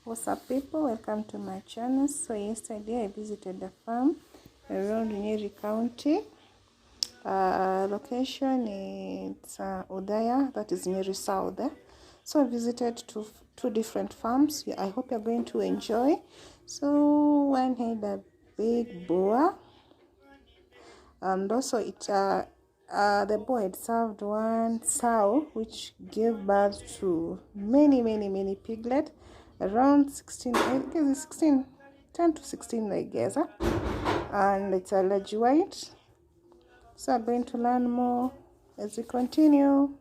What's up, people? Welcome to my channel. So yesterday I visited the farm around Nyeri County. Location is Udaya, that is Nyeri South. So I visited two different farms. I hope you're going to enjoy. So one had a big boar, and also the boar had served one sow which gave birth to many piglets, around 16, I guess it's 16, 10 to 16, I guess, and it's a large white. So I'm going to learn more as we continue.